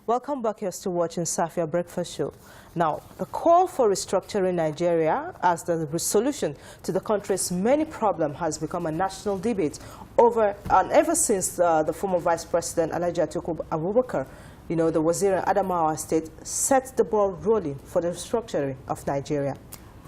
Welcome back. You're still watching Safiya Breakfast Show. Now, the call for restructuring Nigeria as the solution to the country's many problems has become a national debate ever since the former Vice President Atiku Abubakar, the Wazir in Adamawa State, set the ball rolling for the restructuring of Nigeria.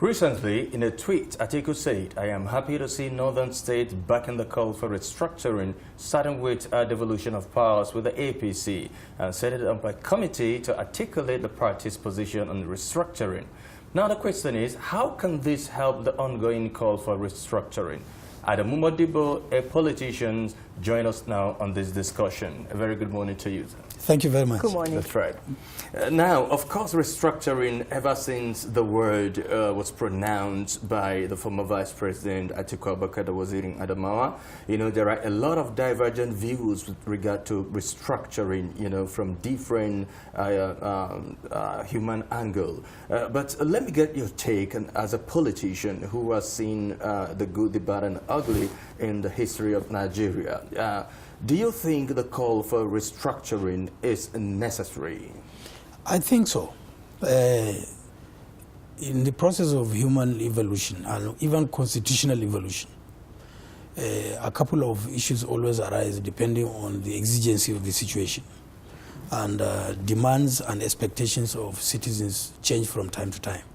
Recently, in a tweet, Atiku said, "I am happy to see northern states backing the call for restructuring, starting with a devolution of powers with the APC, and set it up a committee to articulate the party's position on restructuring." Now the question is, how can this help the ongoing call for restructuring? Adamu Modibbo, a politician, join us now on this discussion. A very good morning to you. Thank you very much. Good morning. That's right. Now, of course, restructuring, ever since the word was pronounced by the former Vice President Atiku Abubakar, the Wazir in Adamawa, there are a lot of divergent views with regard to restructuring, from different human angle. But let me get your take, and as a politician who has seen the good, the bad, and ugly in the history of Nigeria. Do you think the call for restructuring is necessary? I think so. In the process of human evolution and even constitutional evolution, a couple of issues always arise depending on the exigency of the situation. And demands and expectations of citizens change from time to time.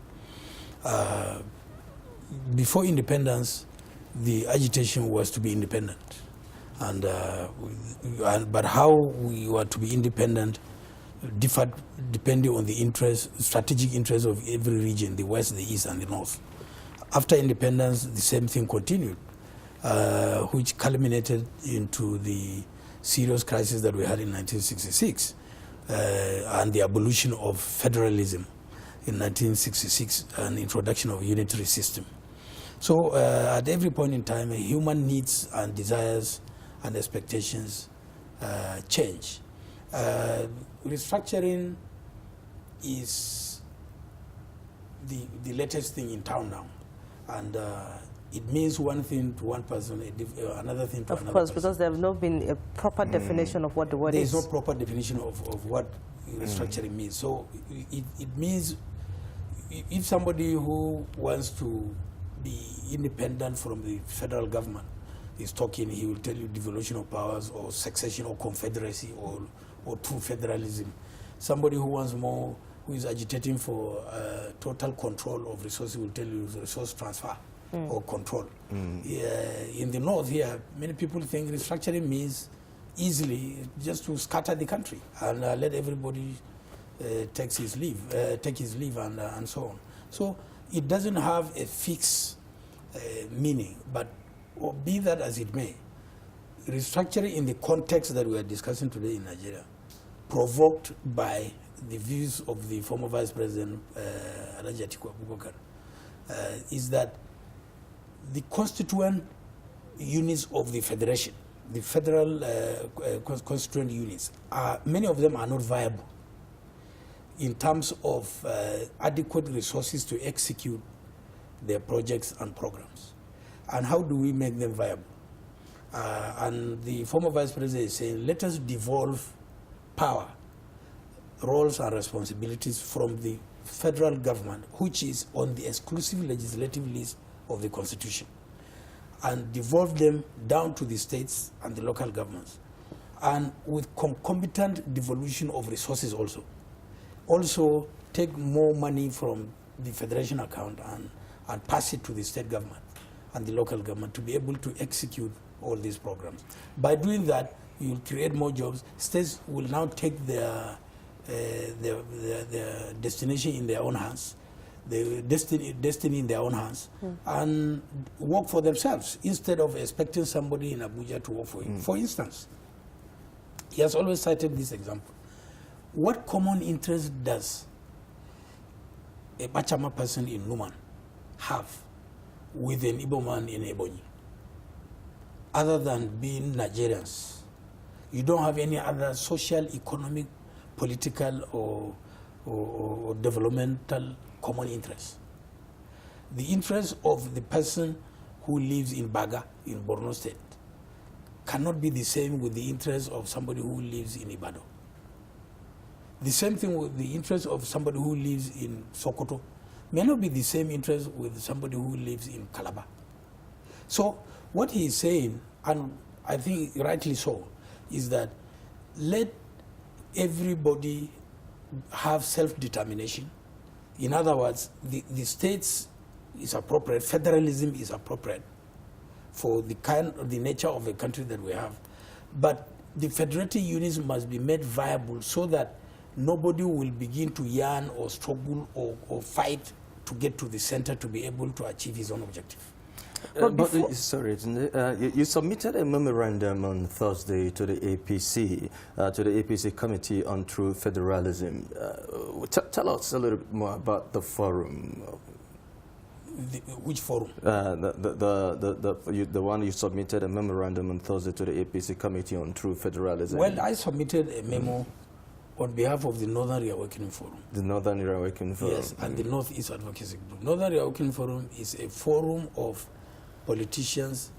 Before independence, the agitation was to be independent. But how we were to be independent differed depending on the strategic interests of every region, the West, the East, and the North. After independence, the same thing continued, which culminated into the serious crisis that we had in 1966 and the abolition of federalism in 1966 and introduction of a unitary system. So at every point in time, human needs and desires and expectations change. Restructuring is the latest thing in town now, and it means one thing to one person, another thing to another person. Of course, because there has not been a proper definition of what the word is. There is no proper definition of what restructuring means. So it means if somebody who wants to be independent from the federal government is talking, he will tell you devolution of powers or succession or confederacy or true federalism. Somebody who wants more, who is agitating for total control of resources will tell you resource transfer or control. In the north here, many people think restructuring means easily just to scatter the country and let everybody take his leave and so on. So it doesn't have a fixed meaning, but be that as it may, restructuring in the context that we are discussing today in Nigeria, provoked by the views of the former Vice President Atiku Abubakar, is that the constituent units of the federation, the federal constituent units, many of them are not viable in terms of adequate resources to execute their projects and programs. And how do we make them viable? And the former Vice President is saying, let us devolve power, roles and responsibilities from the federal government, which is on the exclusive legislative list of the Constitution, and devolve them down to the states and the local governments, and with concomitant devolution of resources also. Also take more money from the federation account and pass it to the state government and the local government to be able to execute all these programs. By doing that, you will create more jobs. States will now take their destination in their own hands, the destiny in their own hands, and work for themselves instead of expecting somebody in Abuja to work for you. For instance, he has always cited this example. What common interest does a Bachama person in Numan have with an Igbo man in Ebonyi, other than being Nigerians? You don't have any other social, economic, political, or developmental common interest. The interest of the person who lives in Baga, in Borno State, cannot be the same with the interest of somebody who lives in Ibadan. The same thing with the interest of somebody who lives in Sokoto may not be the same interest with somebody who lives in Calabar. So what he is saying, and I think rightly so, is that let everybody have self-determination. In other words, the states is appropriate, federalism is appropriate for the nature of the country that we have. But the federated units must be made viable so that nobody will begin to yearn or struggle or fight to get to the center to be able to achieve his own objective. Sorry, you submitted a memorandum on Thursday to the APC Committee on True Federalism. Tell us a little bit more about the forum. Which forum? The one you submitted a memorandum on Thursday to the APC Committee on True Federalism. Well, I submitted a memo on behalf of the Northern Reawakening Forum. The Northern Reawakening Forum. Yes, and the Northeast Advocacy Group. Northern Reawakening Forum is a forum of politicians,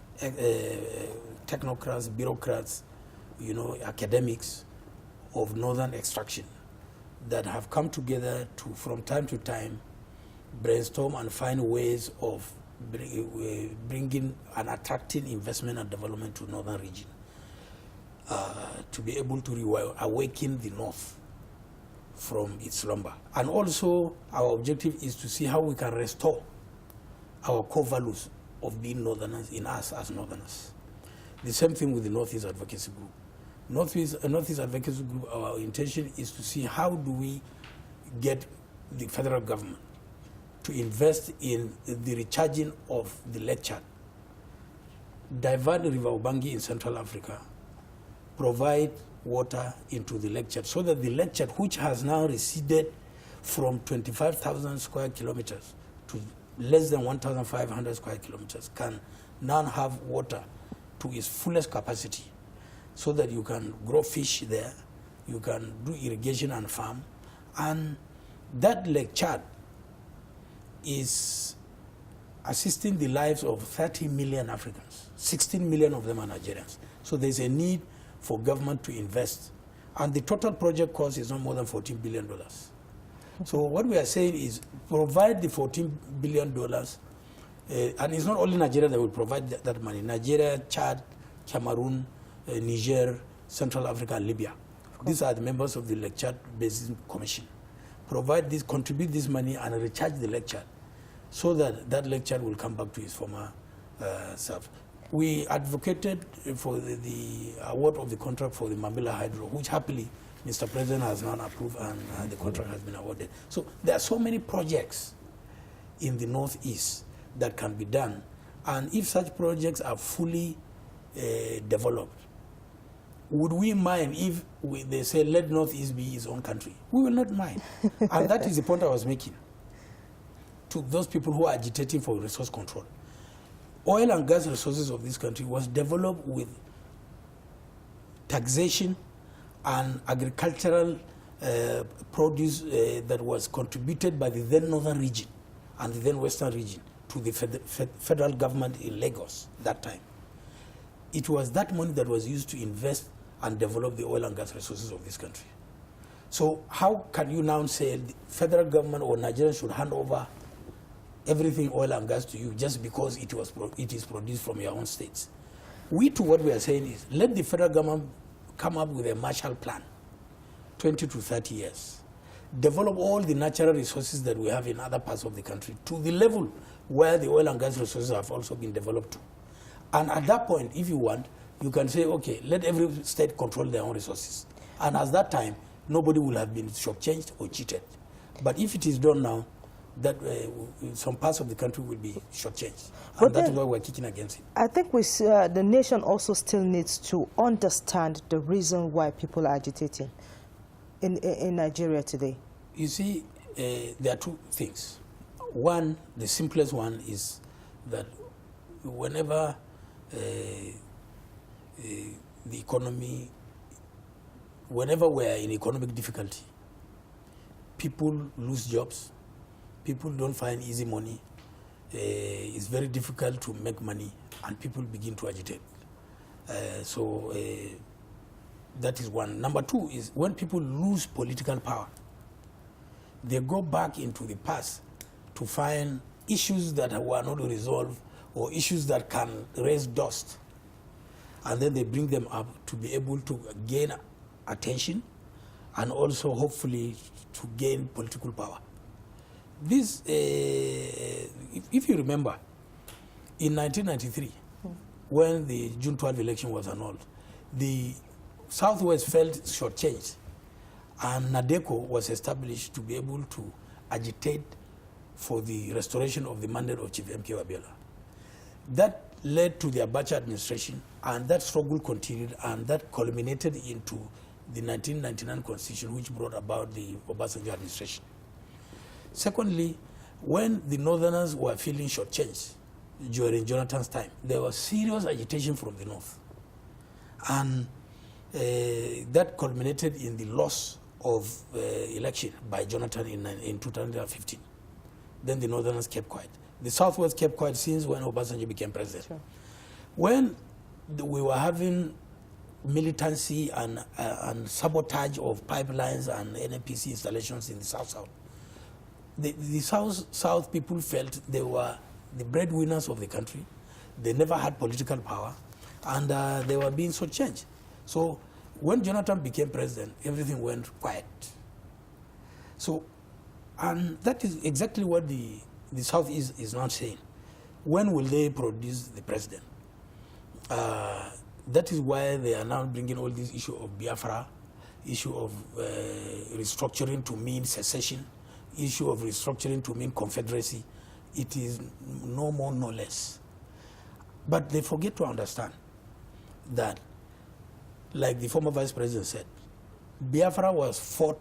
technocrats, bureaucrats, academics of northern extraction that have come together to, from time to time, brainstorm and find ways of bringing and attracting investment and development to northern region, to be able to awaken the north from its slumber. And also our objective is to see how we can restore our core values of being northerners in us as northerners. The same thing with the Northeast Advocacy Group. Northeast Advocacy Group, our intention is to see how do we get the federal government to invest in the recharging of the Lake Chad, divert the River Ubangi in Central Africa, provide water into the Lake Chad, so that the Lake Chad, which has now receded from 25,000 square kilometers to less than 1,500 square kilometers, can now have water to its fullest capacity, so that you can grow fish there, you can do irrigation and farm. And that Lake Chad is assisting the lives of 30 million Africans. 16 million of them are Nigerians. So there's a need for government to invest. And the total project cost is not more than $14 billion. So what we are saying is provide the $14 billion, and it's not only Nigeria that will provide that money. Nigeria, Chad, Cameroon, Niger, Central Africa, and Libya. These are the members of the Lake Chad Basin Commission. Provide this, contribute this money and recharge the Lake Chad, so that that Lake Chad will come back to its former self. We advocated for the award of the contract for the Mambila Hydro, which happily Mr. President has now approved, and the contract has been awarded. So there are so many projects in the Northeast that can be done, and if such projects are fully developed, would we mind if they say let Northeast be its own country? We will not mind. And that is the point I was making to those people who are agitating for resource control. Oil and gas resources of this country was developed with taxation and agricultural produce that was contributed by the then northern region and the then western region to the federal government in Lagos that time. It was that money that was used to invest and develop the oil and gas resources of this country. So how can you now say the federal government or Nigeria should hand over everything oil and gas to you just because it is produced from your own states? We too, what we are saying is let the federal government come up with a Marshall Plan, 20 to 30 years. Develop all the natural resources that we have in other parts of the country to the level where the oil and gas resources have also been developed to. And at that point, if you want, you can say, okay, let every state control their own resources. And at that time, nobody will have been shortchanged or cheated. But if it is done now, that some parts of the country will be shortchanged. And that's why we're kicking against it. I think the nation also still needs to understand the reason why people are agitating in Nigeria today. You see, there are two things. One, the simplest one is that whenever the economy, whenever we're in economic difficulty, people lose jobs, people don't find easy money, it's very difficult to make money, and people begin to agitate. So That is one. Number two is when people lose political power, they go back into the past to find issues that were not resolved or issues that can raise dust. And then they bring them up to be able to gain attention and also hopefully to gain political power. This, if you remember, in 1993, when the June 12 election was annulled, the Southwest felt shortchanged, and NADECO was established to be able to agitate for the restoration of the mandate of Chief M.K. Abiola. That led to the Abacha administration, and that struggle continued, and that culminated into the 1999 constitution, which brought about the Obasanjo administration. Secondly, when the Northerners were feeling shortchanged during Jonathan's time, there was serious agitation from the North. And that culminated in the loss of election by Jonathan in 2015. Then the Northerners kept quiet. The Southwest kept quiet since when Obasanjo became president. Sure. When we were having militancy and sabotage of pipelines and NNPC installations in the South-South, the South people felt they were the breadwinners of the country. They never had political power, and they were being shortchanged. So when Jonathan became president, everything went quiet. So, and that is exactly what the South is not saying. When will they produce the president? That is why they are now bringing all this issue of Biafra, issue of restructuring to mean secession, issue of restructuring to mean confederacy. It is no more, no less. But they forget to understand that, like the former vice president said, Biafra was fought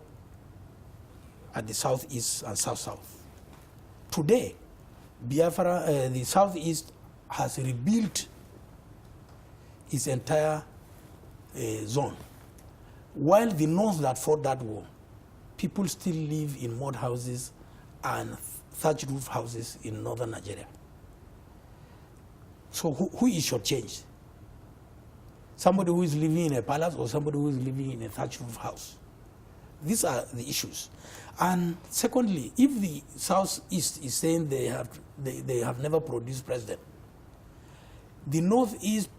at the southeast and south-south. Today, Biafra, the southeast has rebuilt its entire zone, while the north that fought that war, people still live in mud houses and thatch roof houses in northern Nigeria. So who is shortchanged? Somebody who is living in a palace or somebody who is living in a thatch roof house? These are the issues. And secondly, if the Southeast is saying they have never produced president, the Northeast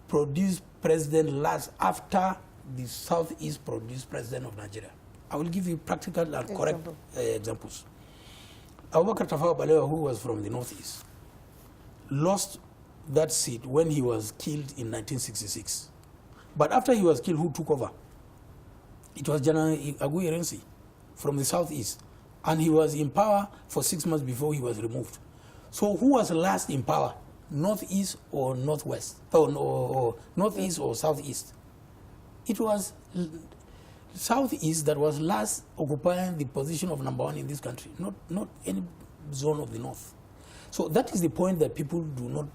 produced president last after the Southeast produced president of Nigeria. I will give you practical and correct examples. Abubakar Tafawa Balewa, who was from the Northeast, lost that seat when he was killed in 1966. But after he was killed, who took over? It was General Agu Irensi from the Southeast. And he was in power for 6 months before he was removed. So who was last in power? Northeast or Northwest? Or Northeast or Southeast? It was Southeast that was last occupying the position of number 1 in this country, not any zone of the North. So that is the point that people do not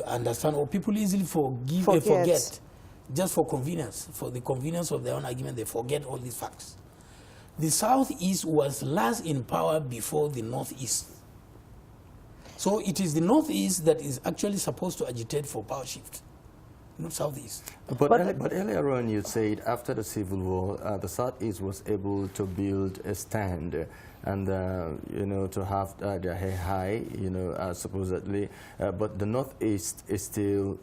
understand, or people easily forget, just for convenience, for the convenience of their own argument, they forget all these facts. The Southeast was last in power before the Northeast. So it is the Northeast that is actually supposed to agitate for power shift, not Southeast. But earlier on you said after the Civil War, the Southeast was able to build a stand and, you know, to have their head high, you know, supposedly. But the Northeast is still,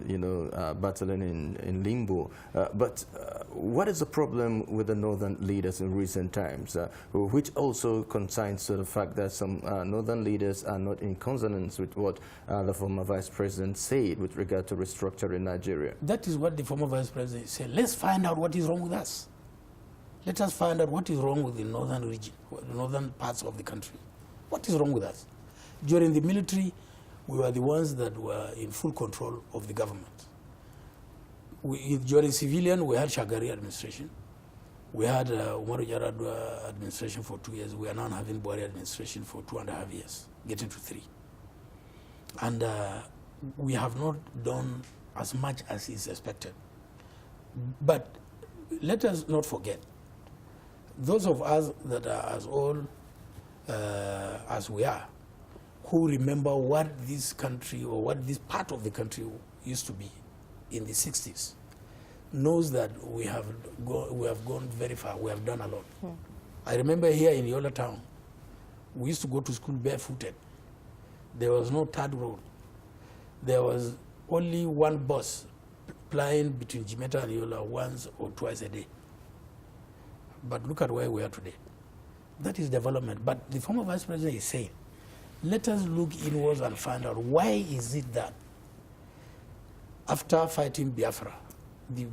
you know, battling in limbo. But what is the problem with the Northern leaders in recent times, which also consigns to the fact that some Northern leaders are not in consonance with what the former Vice President said with regard to restructuring Nigeria? That is what the former Vice President said. Let's find out what is wrong with us. Let us find out what is wrong with the northern region, the northern parts of the country. What is wrong with us? During the military, we were the ones that were in full control of the government. During civilian, we had Shagari administration. We had Umaru Yar'Adua administration for 2 years. We are now having Buhari administration for 2.5 years, getting to 3. And we have not done as much as is expected. But let us not forget, those of us that are as old as we are, who remember what this country or what this part of the country used to be in the 60s. knows that we have gone very far. We have done a lot. I remember here in Yola town, we used to go to school barefooted. There was no third road. There was only one bus plying between Jimeta and Yola once or twice a day. But look at where we are today. That is development. But the former vice president is saying, let us look inwards and find out why is it that after fighting Biafra, the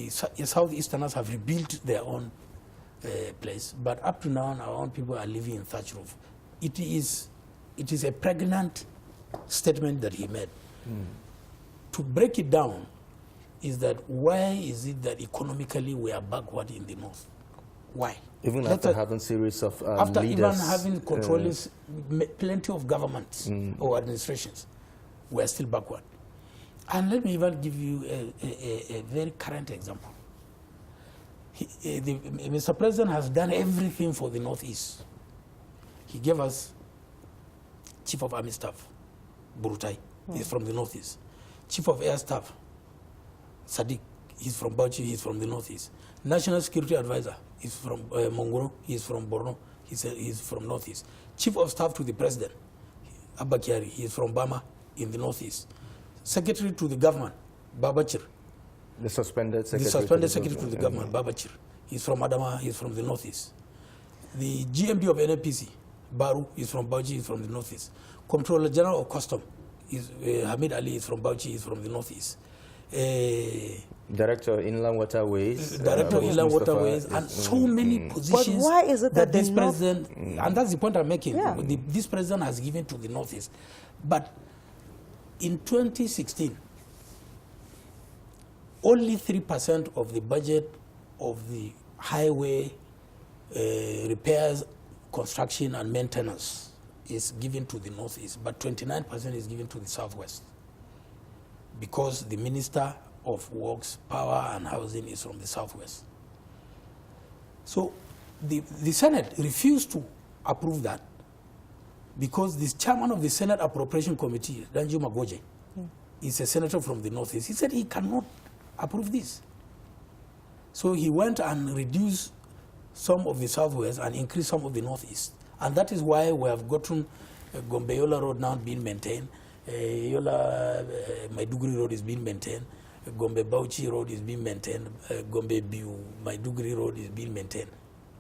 Southeasterners have rebuilt their own place, but up to now our own people are living in thatch roof. It is a pregnant statement that he made. To break it down is that why is it that economically we are backward in the north? Why? Even after having series of after leaders, even having controllers, plenty of governments or administrations, we are still backward. And let me even give you a very current example. Mr. President has done everything for the Northeast. He gave us Chief of Army Staff, Burutai, he's from the Northeast. Chief of Air Staff, Sadiq, he's from Bauchi, he's from the Northeast. National Security Advisor, he's from Mongoro, he's from Borno, he's from Northeast. Chief of Staff to the President, Abba Kyari, he's from Bama in the Northeast. Secretary to the government, Babachir. the suspended secretary to the government, Babachir. He's from Adama, he's from the Northeast. The GMD of NNPC, Baru, is from Bauchi, he's from the Northeast. Comptroller General of Custom, is Hamid Ali, is from Bauchi, he's from the Northeast. Director of Inland Waterways. Director of Inland Waterways, and so many positions. But why is it that this president, and that's the point I'm making, this president has given to the Northeast. But in 2016, only 3% of the budget of the highway repairs, construction, and maintenance is given to the Northeast, but 29% is given to the Southwest, because the Minister of Works, Power, and Housing is from the Southwest. So the Senate refused to approve that, because the chairman of the Senate Appropriation Committee, Danju Magoje, is a senator from the Northeast. He said he cannot approve this. So he went and reduced some of the Southwest and increased some of the Northeast. And that is why we have gotten Gombe-Yola Road now being maintained, Yola-Maiduguri Road is being maintained, Gombe-Bauchi Road is being maintained, Gombe-Biu-Maiduguri Road is being maintained.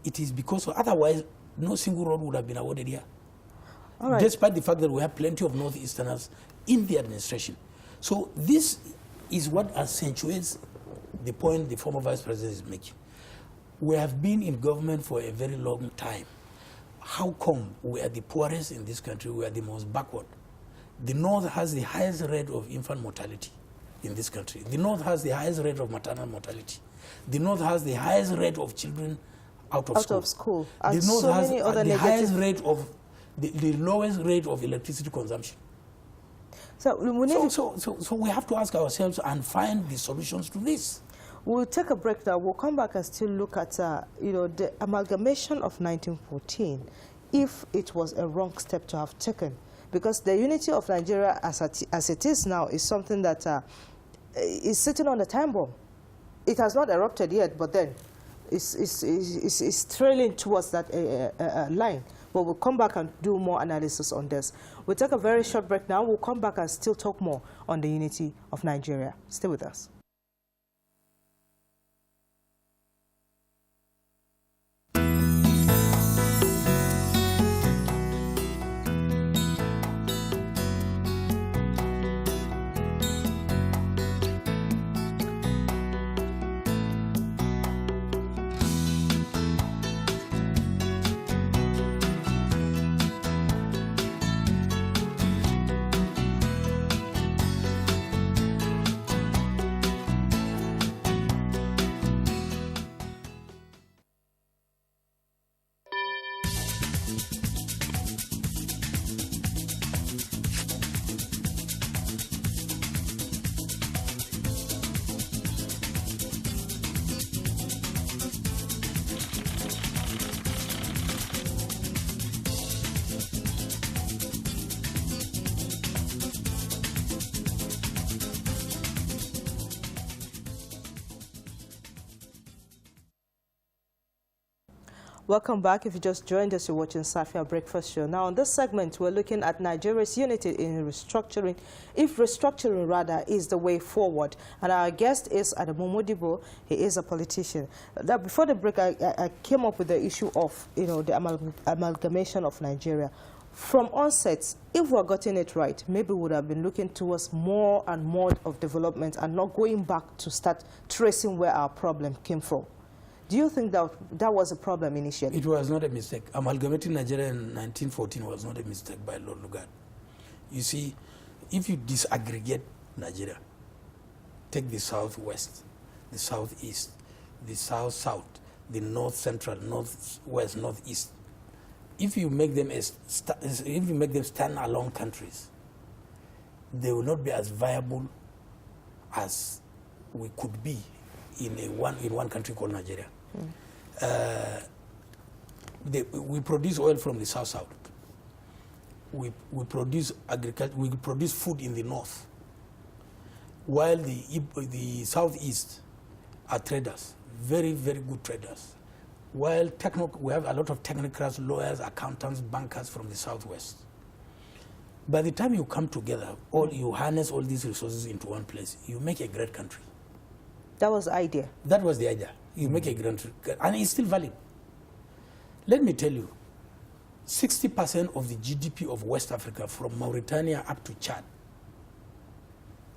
It is because otherwise no single road would have been awarded here. All right. Despite the fact that we have plenty of Northeasterners in the administration. So this is what accentuates the point the former vice president is making. We have been in government for a very long time. How come we are the poorest in this country? We are the most backward. The North has the highest rate of infant mortality in this country. The North has the highest rate of maternal mortality. The North has the highest rate of children out of school. And the North so has many other the highest rate of the lowest rate of electricity consumption. So we have to ask ourselves and find the solutions to this. We'll take a break now. We'll come back and still look at the amalgamation of 1914, if it was a wrong step to have taken. Because the unity of Nigeria as it is now is something that is sitting on the time bomb. It has not erupted yet, but then it's trailing towards that line. But we'll come back and do more analysis on this. We'll take a very short break now. We'll come back and still talk more on the unity of Nigeria. Stay with us. Welcome back. If you just joined us, you're watching Safiya Breakfast Show. Now, on this segment, we're looking at Nigeria's unity in restructuring, if restructuring rather is the way forward. And our guest is Adamu Modibbo. He is a politician. Now, before the break, I came up with the issue of, the amalgamation of Nigeria. From onset, if we're getting it right, maybe we would have been looking towards more and more of development and not going back to start tracing where our problem came from. Do you think that that was a problem initially? It was not a mistake. Amalgamating Nigeria in 1914 was not a mistake by Lord Lugard. You see, if you disaggregate Nigeria, take the southwest, the southeast, the south-south, the north-central, northwest, northeast. If you make them stand-alone countries, they will not be as viable as we could be in one country called Nigeria. We produce oil from the south-south. We produce agriculture. We produce food in the north, while the southeast are traders, very, very good traders. While we have a lot of technocrats, lawyers, accountants, bankers from the southwest. By the time you come together, you harness all these resources into one place, you make a great country. That was the idea. That was the idea. You make a great country, and it's still valid. Let me tell you, 60% of the GDP of West Africa, from Mauritania up to Chad,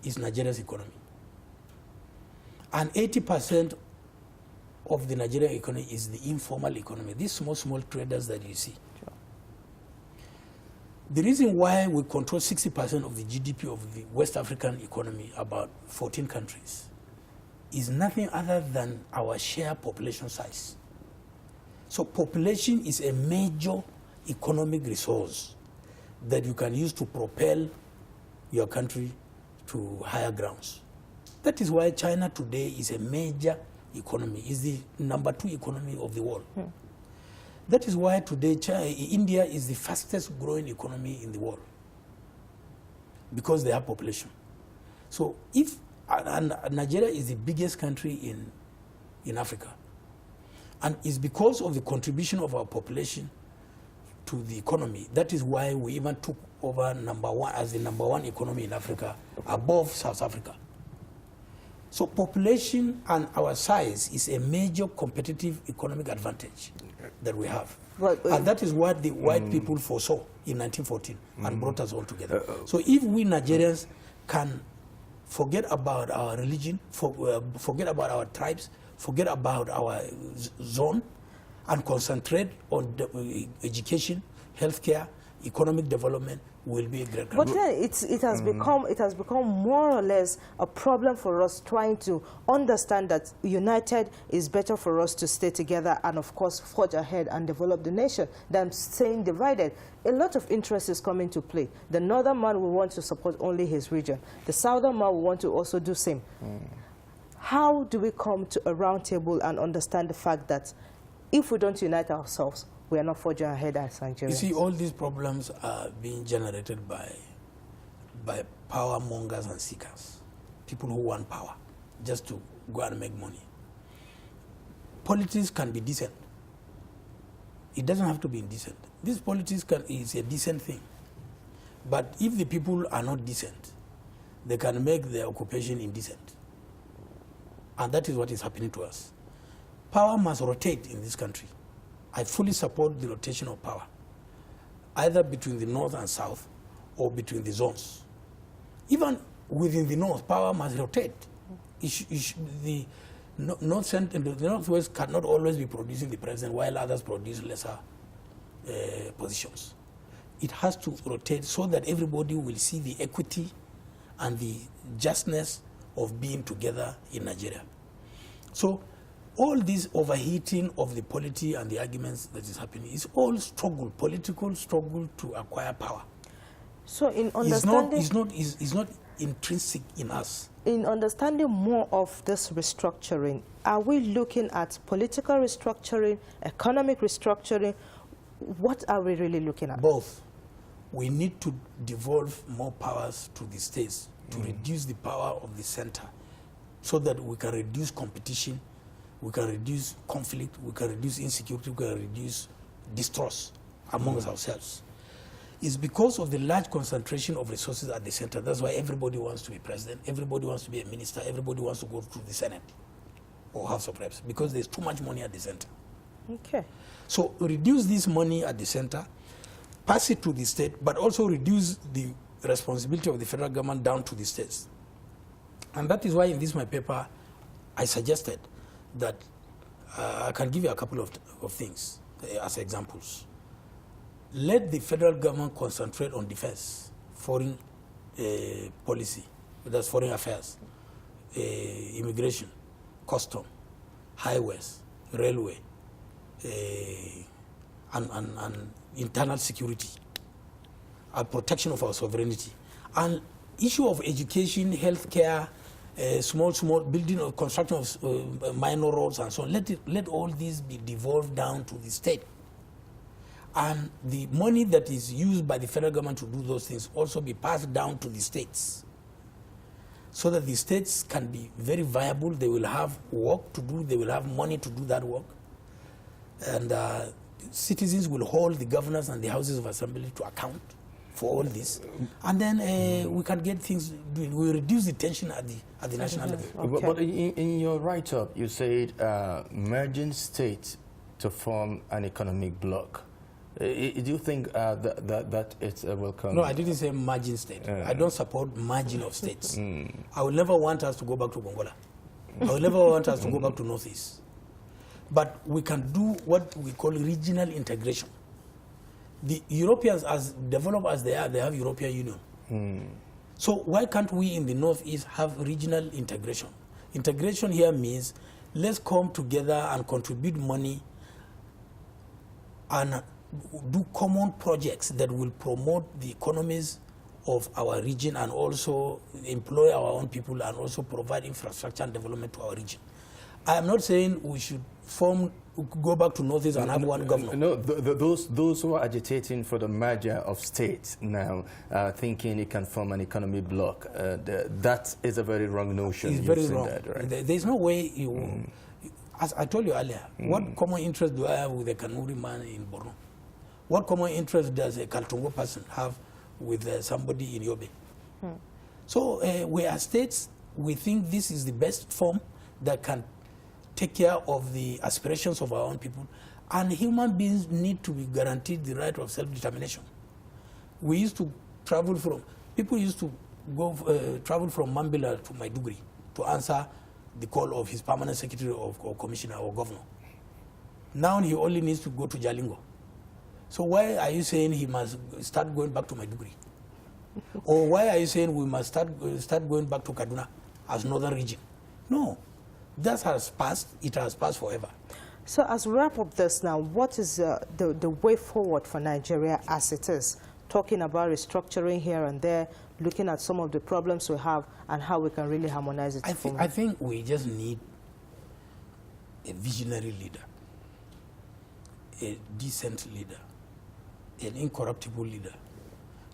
is Nigeria's economy. And 80% of the Nigerian economy is the informal economy, these small traders that you see. Sure. The reason why we control 60% of the GDP of the West African economy, about 14 countries, is nothing other than our sheer population size. So population is a major economic resource that you can use to propel your country to higher grounds. That is why China today is a major economy, is the #2 economy of the world. That is why today India is the fastest growing economy in the world, because they have population. So and Nigeria is the biggest country in Africa, and it's because of the contribution of our population to the economy. That is why we even took over #1 as the #1 economy in Africa, above South Africa. So population and our size is a major competitive economic advantage that we have. Well, and that is what the white people foresaw in 1914 and brought us all together. So if we Nigerians can forget about our religion, forget about our tribes, forget about our zone, and concentrate on education, healthcare, economic development, will be a great country. But then it has become more or less a problem for us trying to understand that united is better for us to stay together and of course forge ahead and develop the nation than staying divided. A lot of interest is coming to play. The northern man will want to support only his region. The southern man will want to also do same. How do we come to a round table and understand the fact that if we don't unite ourselves, we are not forging ahead as Nigerians? You see, all these problems are being generated by power mongers and seekers, people who want power just to go and make money. Politics can be decent. It doesn't have to be indecent. This politics is a decent thing. But if the people are not decent, they can make their occupation indecent. And that is what is happening to us. Power must rotate in this country. I fully support the rotation of power, either between the north and south or between the zones. Even within the north, power must rotate. The northwest cannot always be producing the president while others produce lesser positions. It has to rotate so that everybody will see the equity and the justness of being together in Nigeria. So all this overheating of the polity and the arguments that is happening is all struggle, political struggle to acquire power. So in understanding... It's not intrinsic in us. In understanding more of this restructuring, are we looking at political restructuring, economic restructuring? What are we really looking at? Both. We need to devolve more powers to the states to reduce the power of the center so that we can reduce competition, we can reduce conflict, we can reduce insecurity, we can reduce distrust amongst ourselves. It's because of the large concentration of resources at the center. That's why everybody wants to be president, everybody wants to be a minister, everybody wants to go to the Senate or House of Reps, because there's too much money at the center. Okay. So reduce this money at the center, pass it to the state, but also reduce the responsibility of the federal government down to the states. And that is why in this my paper, I suggested that I can give you a couple of things as examples. Let the federal government concentrate on defense, foreign policy, that's foreign affairs, immigration, custom, highways, railway, and internal security, and protection of our sovereignty. And issue of education, healthcare, small building or construction of minor roads and so on, let all these be devolved down to the state. And the money that is used by the federal government to do those things also be passed down to the states, so that the states can be very viable. They will have work to do, they will have money to do that work. And citizens will hold the governors and the houses of assembly to account for all this. And then we can get things, we reduce the tension at the national level. Okay. But in your write-up, you said merging states to form an economic bloc. Do you think that it's a welcome? No, I didn't say merging state. I don't support merging of states. I will never want us to go back to Gongola. I will never want us to go back to Northeast. But we can do what we call regional integration. The Europeans, as developed as they are, they have European Union. So why can't we in the Northeast have regional integration? Integration here means let's come together and contribute money and do common projects that will promote the economies of our region and also employ our own people and also provide infrastructure and development to our region. I am not saying we should go back to Northeast and have one governor. No, those who are agitating for the merger of states now, thinking it can form an economic bloc, that is a very wrong notion. It's very wrong. That, right? There's no way you, as I told you earlier, what common interest do I have with a Kanuri man in Borno? What common interest does a Kaltungo person have with somebody in Yobe? So we are states, we think this is the best form that can take care of the aspirations of our own people, and human beings need to be guaranteed the right of self-determination. We used to travel from, people used to go travel from Mambila to Maiduguri to answer the call of his permanent secretary or commissioner or governor. Now he only needs to go to Jalingo. So why are you saying he must start going back to Maiduguri? Or why are you saying we must start going back to Kaduna as northern region? No. That has passed. It has passed forever. So as we wrap up this now, what is the way forward for Nigeria as it is? Talking about restructuring here and there, looking at some of the problems we have and how we can really harmonize it. I think we just need a visionary leader, a decent leader, an incorruptible leader,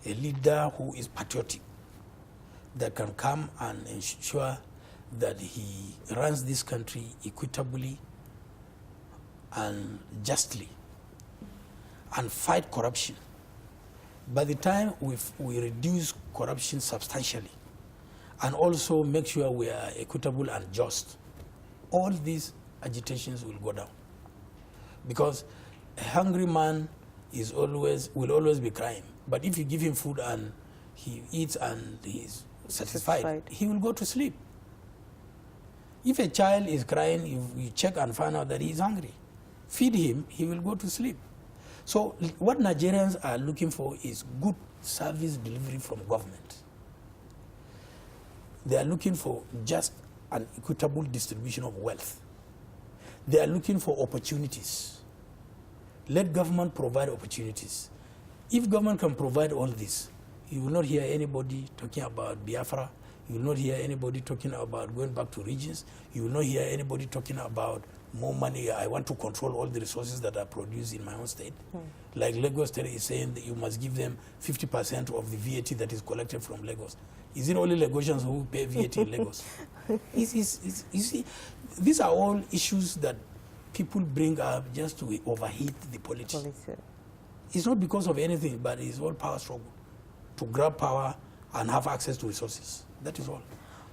a leader who is patriotic, that can come and ensure that he runs this country equitably and justly and fight corruption. By the time we reduce corruption substantially and also make sure we are equitable and just, all these agitations will go down. Because a hungry man will always be crying. But if you give him food and he eats and he is satisfied, he will go to sleep. If a child is crying, if you check and find out that he is hungry, feed him, he will go to sleep. So what Nigerians are looking for is good service delivery from government. They are looking for just an equitable distribution of wealth. They are looking for opportunities. Let government provide opportunities. If government can provide all this, you will not hear anybody talking about Biafra. You will not hear anybody talking about going back to regions. You will not hear anybody talking about more money. I want to control all the resources that are produced in my own state. Like Lagos State is saying that you must give them 50% of the VAT that is collected from Lagos. Is it only Lagosians who pay VAT in Lagos? You see, these are all issues that people bring up just to overheat the politics. It's not because of anything, but it's all power struggle to grab power and have access to resources. That is all.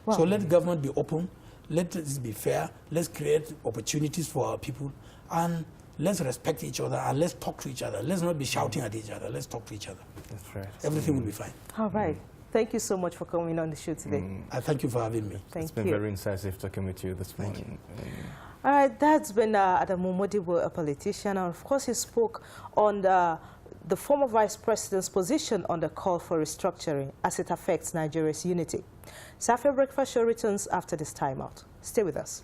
Wow. So let government be open, let this be fair, let's create opportunities for our people, and let's respect each other, and let's talk to each other. Let's not be shouting at each other. Let's talk to each other. That's right. Everything will be fine. All right. Thank you so much for coming on the show today. I thank you for having me. It's been very incisive talking with you this morning. All right, that's been Adamu Modibbo, a politician, and of course he spoke on the former vice president's position on the call for restructuring as it affects Nigeria's unity. Safiya Breakfast Show returns after this timeout. Stay with us.